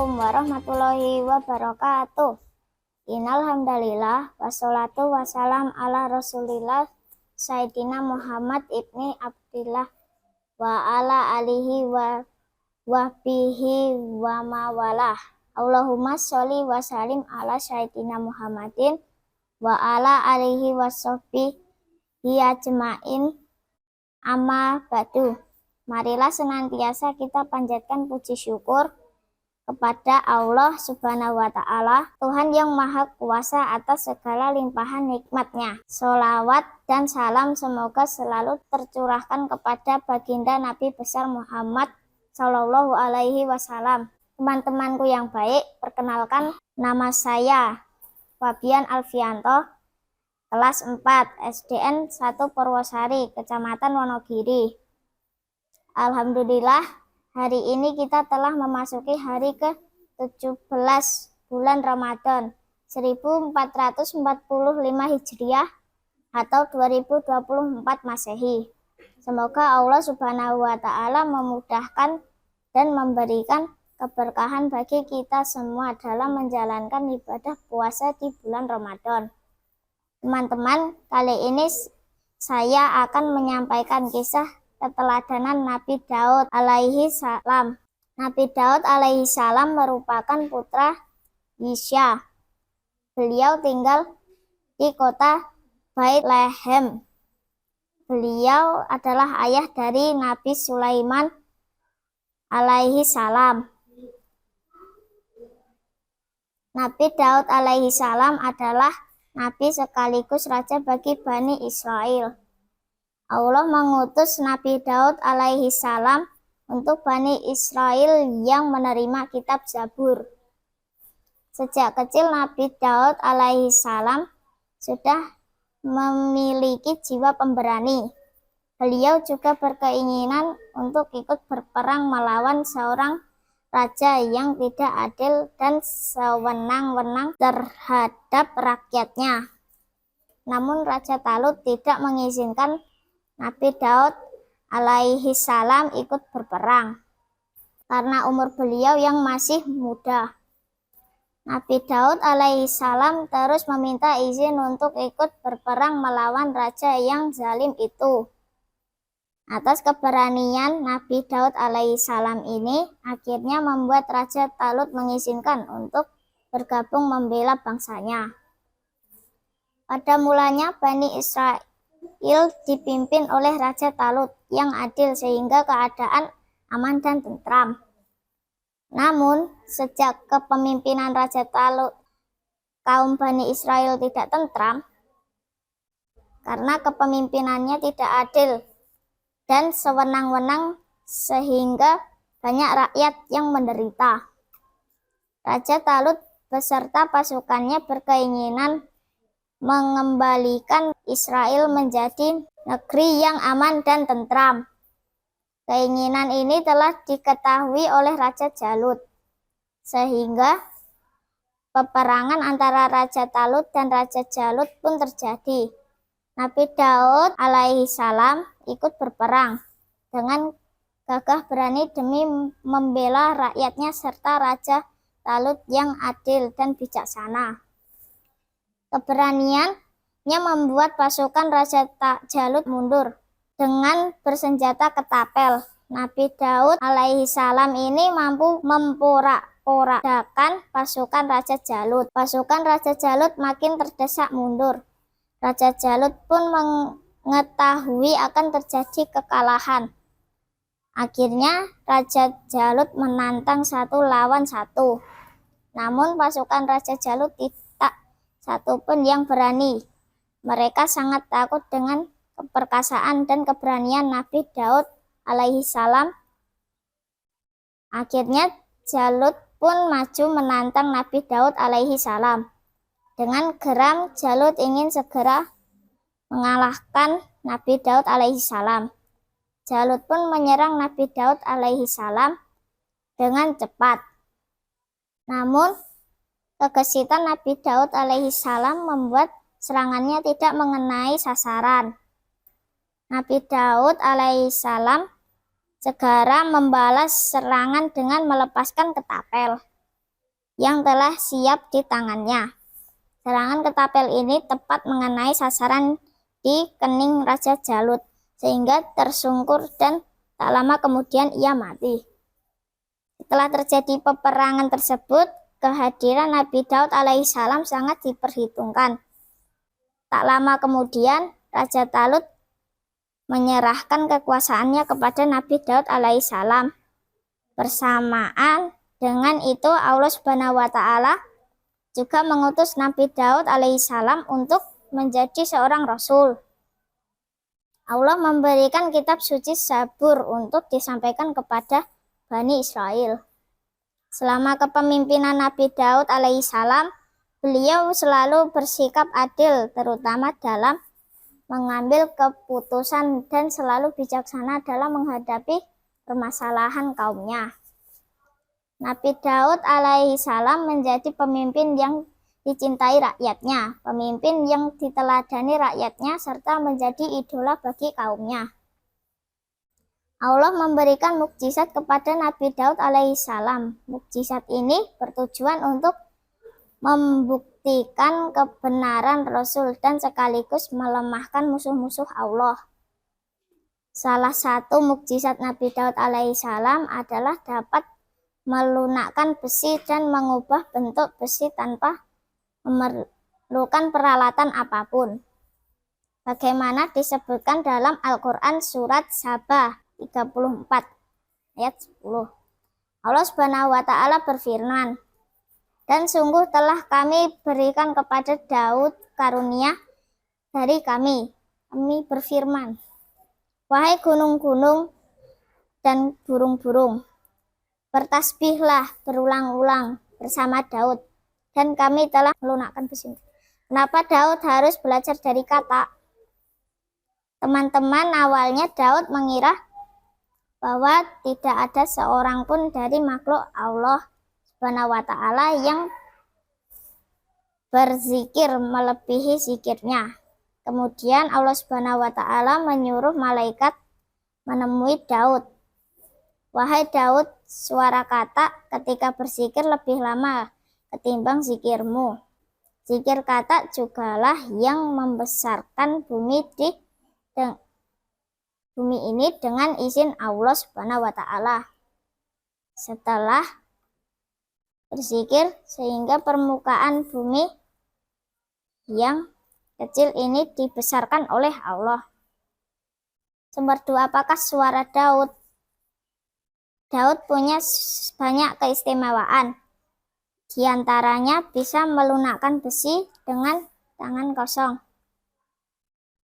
Assalamualaikum warahmatullahi wabarakatuh. Innalhamdalillah wassalatu wassalam ala rasulillah Sayyidina Muhammad ibni Abdillah wa ala alihi wa wahbihi wa mawalah. Allahumma sholli wa salim ala Sayyidina Muhammadin wa ala alihi wa sahbihi ajmain. Amma ba'du. Marilah senantiasa kita panjatkan puji syukur kepada Allah Subhanahu wa Ta'ala, Tuhan yang Maha Kuasa atas segala limpahan nikmat-Nya. Sholawat dan salam semoga selalu tercurahkan kepada baginda Nabi besar Muhammad Sallallahu Alaihi Wasallam. Teman-temanku yang baik, perkenalkan, nama saya Fabian Alfianto, kelas 4 SDN 1 Purwosari, Kecamatan Wonogiri. Alhamdulillah, hari ini kita telah memasuki hari ke-17 bulan Ramadan 1445 Hijriah atau 2024 Masehi. Semoga Allah Subhanahu wa Ta'ala memudahkan dan memberikan keberkahan bagi kita semua dalam menjalankan ibadah puasa di bulan Ramadan. Teman-teman, kali ini saya akan menyampaikan kisah keteladanan Nabi Daud alaihi salam. Nabi Daud alaihi salam merupakan putra Yisya. Beliau tinggal di kota Baitlehem. Beliau adalah ayah dari Nabi Sulaiman alaihi salam. Nabi Daud alaihi salam adalah nabi sekaligus raja bagi Bani Israel. Allah mengutus Nabi Daud alaihi salam untuk Bani Israel yang menerima kitab Zabur. Sejak kecil Nabi Daud alaihi salam sudah memiliki jiwa pemberani. Beliau juga berkeinginan untuk ikut berperang melawan seorang raja yang tidak adil dan sewenang-wenang terhadap rakyatnya. Namun Raja Talut tidak mengizinkan Nabi Daud alaihi salam ikut berperang karena umur beliau yang masih muda. Nabi Daud alaihi salam terus meminta izin untuk ikut berperang melawan raja yang zalim itu. Atas keberanian Nabi Daud alaihi salam ini akhirnya membuat Raja Talut mengizinkan untuk bergabung membela bangsanya. Pada mulanya Bani Israel dipimpin oleh Raja Talut yang adil sehingga keadaan aman dan tentram. Namun, sejak kepemimpinan Raja Talut, kaum Bani Israel tidak tentram karena kepemimpinannya tidak adil dan sewenang-wenang sehingga banyak rakyat yang menderita. Raja Talut beserta pasukannya berkeinginan mengembalikan Israel menjadi negeri yang aman dan tentram. Keinginan ini telah diketahui oleh Raja Jalut, sehingga peperangan antara Raja Talut dan Raja Jalut pun terjadi. Nabi Daud alaihi salam ikut berperang dengan gagah berani demi membela rakyatnya serta Raja Talut yang adil dan bijaksana. Keberaniannya membuat pasukan Raja Jalut mundur dengan bersenjata ketapel. Nabi Daud alaihi salam ini mampu memporak-porandakan pasukan Raja Jalut. Pasukan Raja Jalut makin terdesak mundur. Raja Jalut pun mengetahui akan terjadi kekalahan. Akhirnya Raja Jalut menantang 1 lawan 1. Namun pasukan Raja Jalut tidak satu pun yang berani. Mereka sangat takut dengan keperkasaan dan keberanian Nabi Daud alaihi salam. Akhirnya Jalut pun maju menantang Nabi Daud alaihi salam. Dengan geram, Jalut ingin segera mengalahkan Nabi Daud alaihi salam. Jalut pun menyerang Nabi Daud alaihi salam dengan cepat. Namun kegesitan Nabi Daud alaihi salam membuat serangannya tidak mengenai sasaran. Nabi Daud alaihi salam segera membalas serangan dengan melepaskan ketapel. yang telah siap di tangannya. Serangan ketapel ini tepat mengenai sasaran di kening Raja Jalut, sehingga tersungkur dan tak lama kemudian ia mati. Setelah terjadi peperangan tersebut, kehadiran Nabi Daud alaihissalam sangat diperhitungkan. Tak lama kemudian, Raja Talut menyerahkan kekuasaannya kepada Nabi Daud alaihissalam. Bersamaan dengan itu, Allah Subhanahu wa Ta'ala juga mengutus Nabi Daud alaihissalam untuk menjadi seorang rasul. Allah memberikan kitab suci Zabur untuk disampaikan kepada Bani Israel. Selama kepemimpinan Nabi Daud alaihissalam, beliau selalu bersikap adil, terutama dalam mengambil keputusan dan selalu bijaksana dalam menghadapi permasalahan kaumnya. Nabi Daud alaihissalam menjadi pemimpin yang dicintai rakyatnya, pemimpin yang diteladani rakyatnya, serta menjadi idola bagi kaumnya. Allah memberikan mukjizat kepada Nabi Daud alaihissalam. Mukjizat ini bertujuan untuk membuktikan kebenaran Rasul dan sekaligus melemahkan musuh-musuh Allah. Salah satu mukjizat Nabi Daud alaihissalam adalah dapat melunakkan besi dan mengubah bentuk besi tanpa memerlukan peralatan apapun. Bagaimana disebutkan dalam Al-Quran surat Sabah 34 ayat 10. Allah Subhanahu wa Ta'ala berfirman, "Dan sungguh telah kami berikan kepada Daud karunia dari kami. Kami berfirman, wahai gunung-gunung dan burung-burung, bertasbihlah berulang-ulang bersama Daud, dan kami telah melunakkan besi." Kenapa Daud harus belajar dari kata? Teman-teman, awalnya Daud mengira bahwa tidak ada seorang pun dari makhluk Allah Subhanahu wa Ta'ala yang berzikir melebihi zikirnya. Kemudian Allah Subhanahu wa Ta'ala menyuruh malaikat menemui Daud. Wahai Daud, suara kata ketika berzikir lebih lama ketimbang zikirmu. Zikir kata jugalah yang membesarkan bumi ini dengan izin Allah Subhanahu wa Ta'ala. Setelah berzikir sehingga permukaan bumi yang kecil ini dibesarkan oleh Allah. Sumber dua, apakah suara Daud? Daud punya banyak keistimewaan. Di antaranya bisa melunakkan besi dengan tangan kosong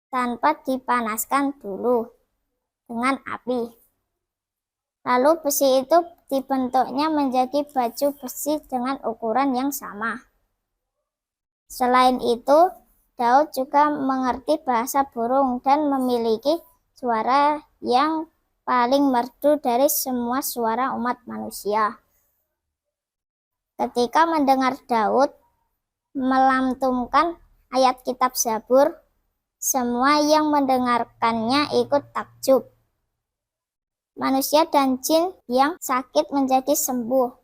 tanpa dipanaskan dulu dengan api. Lalu besi itu dibentuknya menjadi baju besi dengan ukuran yang sama. Selain itu, Daud juga mengerti bahasa burung dan memiliki suara yang paling merdu dari semua suara umat manusia. Ketika mendengar Daud melantunkan ayat kitab Zabur, semua yang mendengarkannya ikut takjub. Manusia dan jin yang sakit menjadi sembuh.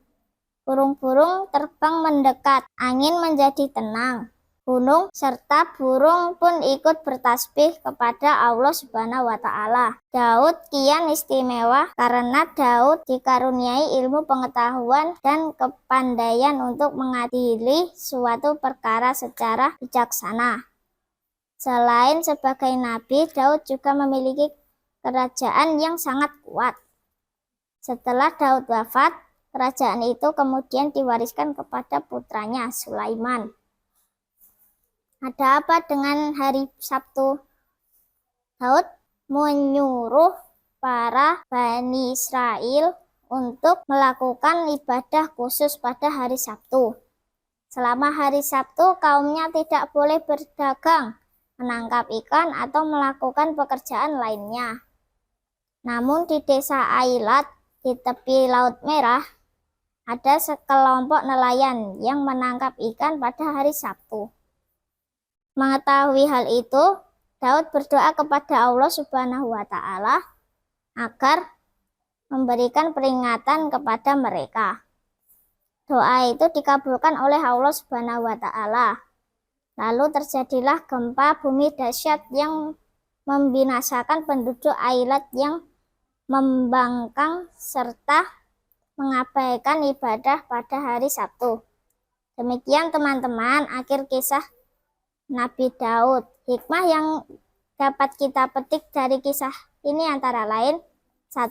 Burung-burung terbang mendekat, angin menjadi tenang. Gunung serta burung pun ikut bertasbih kepada Allah Subhanahu wa Ta'ala. Daud kian istimewa karena Daud dikaruniai ilmu pengetahuan dan kepandaian untuk mengadili suatu perkara secara bijaksana. Selain sebagai nabi, Daud juga memiliki kerajaan yang sangat kuat. Setelah Daud wafat, kerajaan itu kemudian diwariskan kepada putranya Sulaiman. Ada apa dengan hari Sabtu? Daud menyuruh para Bani Israel untuk melakukan ibadah khusus pada hari Sabtu. Selama hari Sabtu, kaumnya tidak boleh berdagang, menangkap ikan, atau melakukan pekerjaan lainnya. Namun di desa Ailat, di tepi Laut Merah, ada sekelompok nelayan yang menangkap ikan pada hari Sabtu. Mengetahui hal itu, Daud berdoa kepada Allah Subhanahu wa Ta'ala agar memberikan peringatan kepada mereka. doa itu dikabulkan oleh Allah Subhanahu wa Ta'ala. Lalu terjadilah gempa bumi dahsyat yang membinasakan penduduk Ailat yang membangkang serta mengabaikan ibadah pada hari Sabtu. Demikian teman-teman akhir kisah Nabi Daud. Hikmah yang dapat kita petik dari kisah ini antara lain: 1.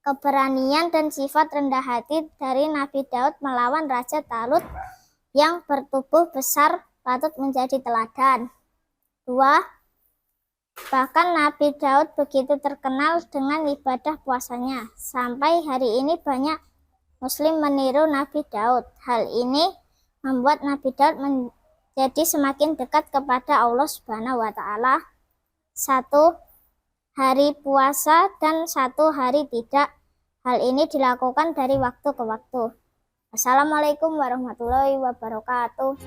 Keberanian dan sifat rendah hati dari Nabi Daud melawan Raja Talut yang bertubuh besar patut menjadi teladan. 2. Bahkan Nabi Daud begitu terkenal dengan ibadah puasanya. Sampai hari ini banyak Muslim meniru Nabi Daud. Hal ini membuat Nabi Daud menjadi semakin dekat kepada Allah Subhanahu wa Ta'ala. 1 hari puasa dan 1 hari tidak. Hal ini dilakukan dari waktu ke waktu. Assalamualaikum warahmatullahi wabarakatuh.